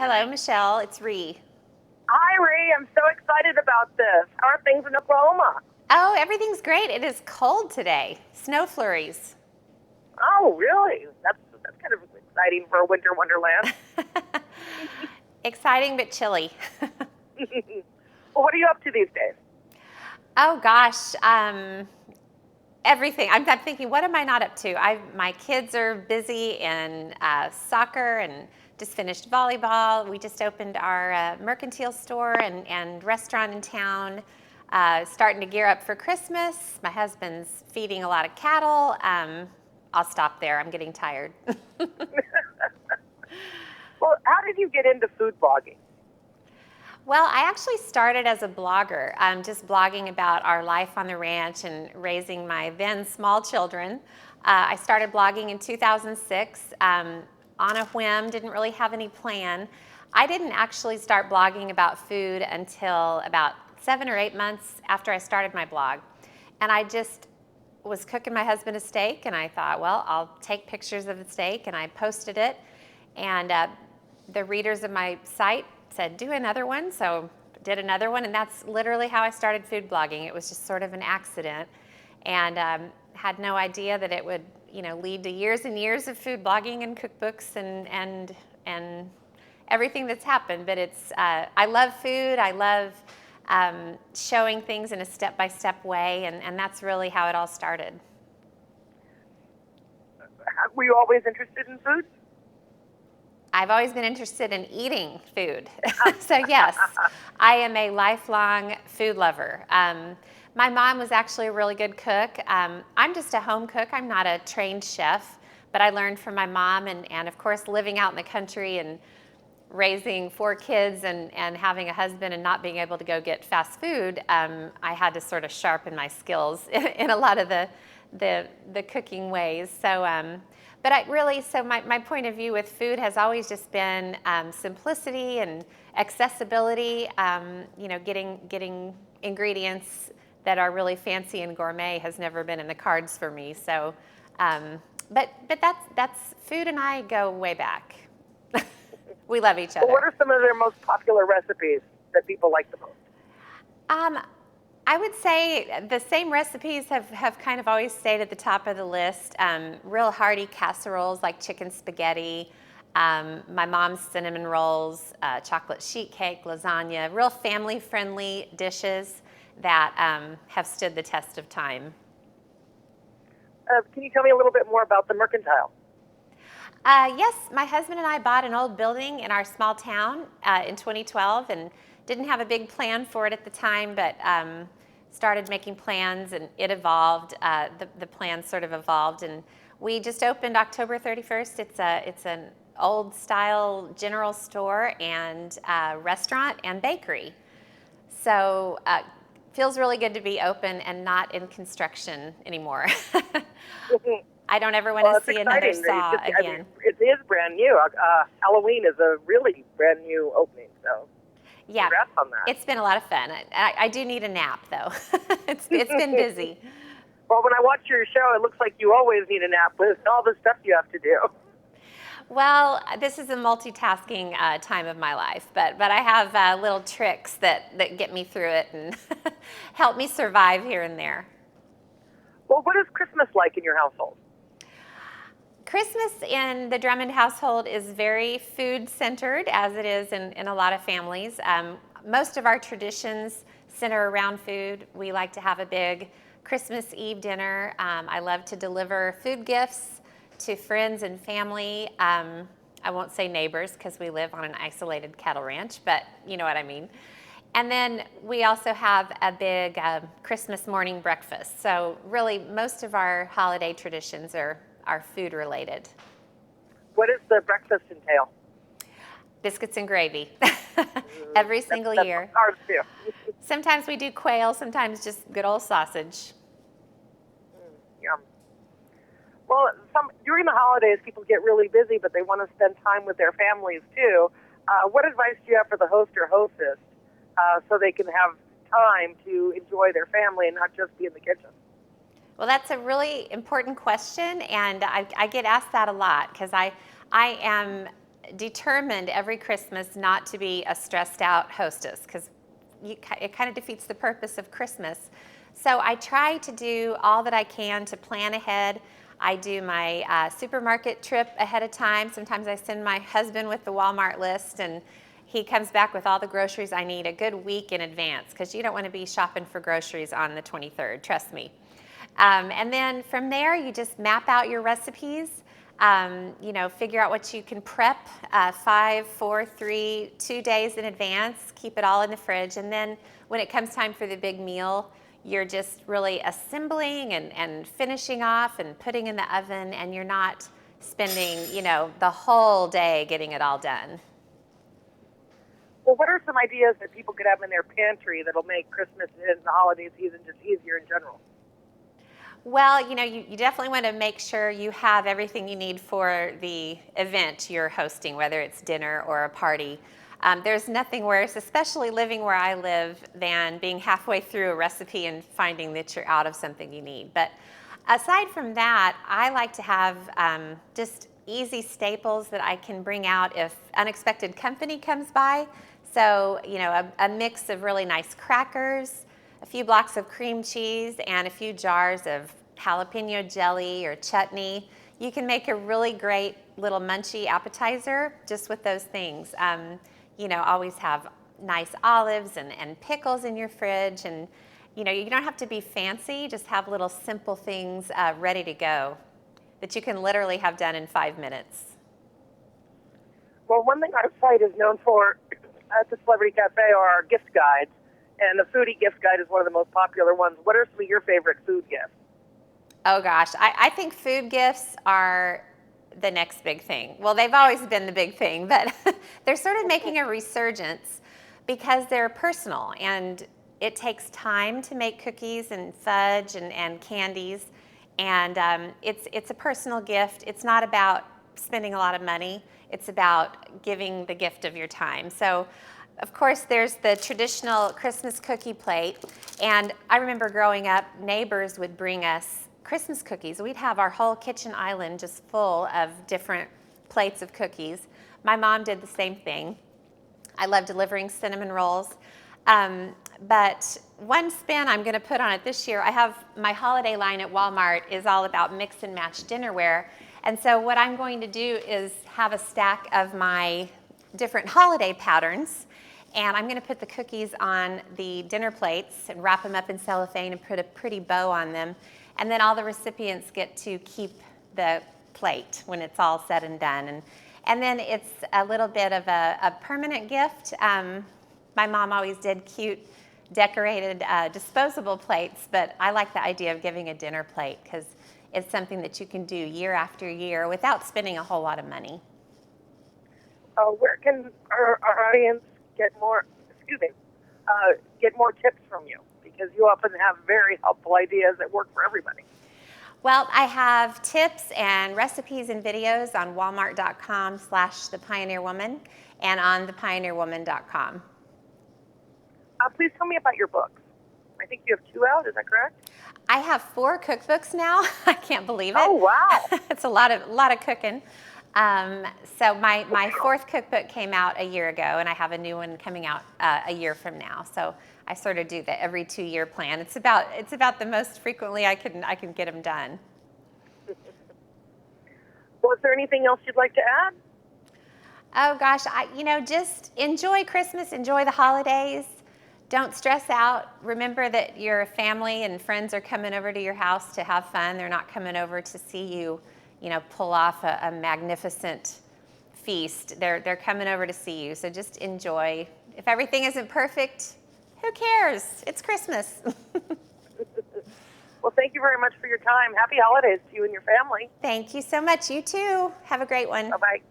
Hello, Michelle. It's Ree. Hi, Ree. I'm so excited about this. How are things in Oklahoma? Oh, everything's great. It is cold today. Snow flurries. Oh, really? That's kind of exciting for a winter wonderland. Exciting but chilly. Well, what are you up to these days? Oh gosh, everything. I'm thinking, what am I not up to? My kids are busy in soccer and just finished volleyball. We just opened our mercantile store and restaurant in town. Starting to gear up for Christmas. My husband's feeding a lot of cattle. I'll stop there. I'm getting tired. Well, how did you get into food blogging? Well, I actually started as a blogger, just blogging about our life on the ranch and raising my then small children. I started blogging in 2006 on a whim, didn't really have any plan. I didn't actually start blogging about food until about 7 or 8 months after I started my blog. And I just was cooking my husband a steak, and I thought, well, I'll take pictures of the steak, and I posted it. And the readers of my site said, do another one, so did another one, and that's literally how I started food blogging. It was just sort of an accident, and had no idea that it would, lead to years and years of food blogging and cookbooks and everything that's happened. But it's I love food. I love showing things in a step-by-step way, and that's really how it all started. Were you always interested in food? I've always been interested in eating food. So yes, I am a lifelong food lover. My mom was actually a really good cook. I'm just a home cook. I'm not a trained chef, but I learned from my mom, and of course living out in the country and raising 4 kids and having a husband and not being able to go get fast food, I had to sort of sharpen my skills in a lot of the cooking ways. So but my point of view with food has always just been simplicity and accessibility. Getting ingredients that are really fancy and gourmet has never been in the cards for me. So, but that's food, and I go way back. We love each other. Well, what are some of their most popular recipes that people like the most? I would say the same recipes have kind of always stayed at the top of the list. Real hearty casseroles like chicken spaghetti, my mom's cinnamon rolls, chocolate sheet cake, lasagna, real family-friendly dishes that have stood the test of time. Can you tell me a little bit more about the mercantile? Yes, my husband and I bought an old building in our small town in 2012 and didn't have a big plan for it at the time, but started making plans, and it evolved. The plans sort of evolved, and we just opened October 31st. It's an old style general store and restaurant and bakery. So feels really good to be open and not in construction anymore. I don't ever want to see another saw again. I mean, it is brand new. Halloween is a really brand new opening, so yeah, congrats on that. It's been a lot of fun. I do need a nap, though. It's been busy. Well, when I watch your show, it looks like you always need a nap with all the stuff you have to do. Well, this is a multitasking time of my life, but I have little tricks that get me through it and help me survive here and there. Well, what is Christmas like in your household? Christmas in the Drummond household is very food-centered, as it is in a lot of families. Most of our traditions center around food. We like to have a big Christmas Eve dinner. I love to deliver food gifts to friends and family. I won't say neighbors because we live on an isolated cattle ranch, but you know what I mean. And then we also have a big Christmas morning breakfast. So really, most of our holiday traditions are food related. What does the breakfast entail? Biscuits and gravy. Every single year. That's ours too. Sometimes we do quail, sometimes just good old sausage. Yum. Well, during the holidays, people get really busy, but they want to spend time with their families too. What advice do you have for the host or hostess so they can have time to enjoy their family and not just be in the kitchen? Well, that's a really important question, and I get asked that a lot because I am determined every Christmas not to be a stressed out hostess because it kind of defeats the purpose of Christmas. So I try to do all that I can to plan ahead. I do my supermarket trip ahead of time. Sometimes I send my husband with the Walmart list, and he comes back with all the groceries I need a good week in advance, because you don't want to be shopping for groceries on the 23rd, trust me. And then from there, you just map out your recipes. Figure out what you can prep 5, 4, 3, 2 days in advance, keep it all in the fridge. And then when it comes time for the big meal, you're just really assembling and finishing off and putting in the oven, and you're not spending, the whole day getting it all done. Well, what are some ideas that people could have in their pantry that'll make Christmas and the holiday season just easier in general? Well, you definitely want to make sure you have everything you need for the event you're hosting, whether it's dinner or a party. There's nothing worse, especially living where I live, than being halfway through a recipe and finding that you're out of something you need. But aside from that, I like to have just easy staples that I can bring out if unexpected company comes by. So, a mix of really nice crackers, a few blocks of cream cheese, and a few jars of jalapeno jelly or chutney. You can make a really great little munchy appetizer just with those things. Always have nice olives and pickles in your fridge, and you don't have to be fancy, just have little simple things ready to go that you can literally have done in 5 minutes. Well, one thing our site is known for at the Celebrity Cafe are our gift guides, and the foodie gift guide is one of the most popular ones. What are some of your favorite food gifts? Oh gosh, I think food gifts are the next big thing. Well, they've always been the big thing, but they're sort of making a resurgence because they're personal, and it takes time to make cookies and fudge and candies, and it's a personal gift. It's not about spending a lot of money. It's about giving the gift of your time. So, of course, there's the traditional Christmas cookie plate, and I remember growing up, neighbors would bring us Christmas cookies. We'd have our whole kitchen island just full of different plates of cookies. My mom did the same thing. I love delivering cinnamon rolls. But one spin I'm going to put on it this year, I have my holiday line at Walmart is all about mix and match dinnerware. And so what I'm going to do is have a stack of my different holiday patterns, and I'm going to put the cookies on the dinner plates and wrap them up in cellophane and put a pretty bow on them. And then all the recipients get to keep the plate when it's all said and done. And then it's a little bit of a permanent gift. My mom always did cute decorated disposable plates, but I like the idea of giving a dinner plate because it's something that you can do year after year without spending a whole lot of money. Where can our audience get more tips from you? Because you often have very helpful ideas that work for everybody. Well, I have tips and recipes and videos on walmart.com/thepioneerwoman and on thepioneerwoman.com. Please tell me about your books. I think you have 2 out, is that correct? I have 4 cookbooks now. I can't believe it. Oh, wow. It's a lot of cooking. So my 4th cookbook came out a year ago, and I have a new one coming out a year from now. So I sort of do the every 2-year plan. It's about the most frequently I can get them done. Well, is there anything else you'd like to add? Oh gosh, just enjoy Christmas, enjoy the holidays. Don't stress out. Remember that your family and friends are coming over to your house to have fun. They're not coming over to see you, pull off a magnificent feast. They're coming over to see you. So just enjoy. If everything isn't perfect, who cares? It's Christmas. Well, thank you very much for your time. Happy holidays to you and your family. Thank you so much. You too. Have a great one. Bye-bye.